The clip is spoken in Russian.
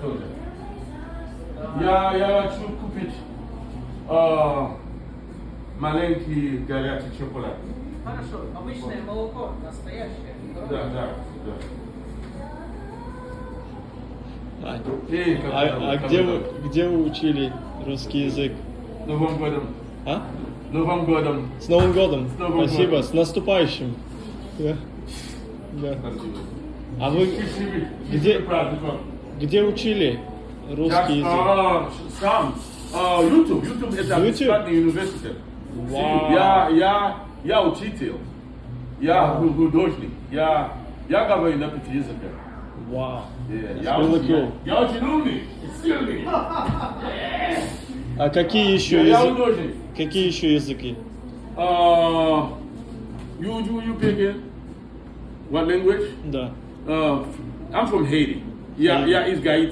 тоже. Я хочу купить маленький горячий шоколад. Хорошо, обычное молоко, настоящее. Да. А, Эй, как а где вы учили русский язык? Новым годом. А? Новым годом. С Новым годом! С Новым Спасибо, годом. с наступающим! Да. Спасибо. А вы Где праздником? где учили русский язык? Сам. YouTube. YouTube это YouTube? бесплатный университет. Вау. Я учитель. Я художник. Я говорю на 5 языках. Вау. Я really очень- cool. Я очень умный. Сильный. А какие еще Я языки? художник. Какие еще языки? You pick it. What language? Да. I'm from Haiti. Yeah, it's Gaiti.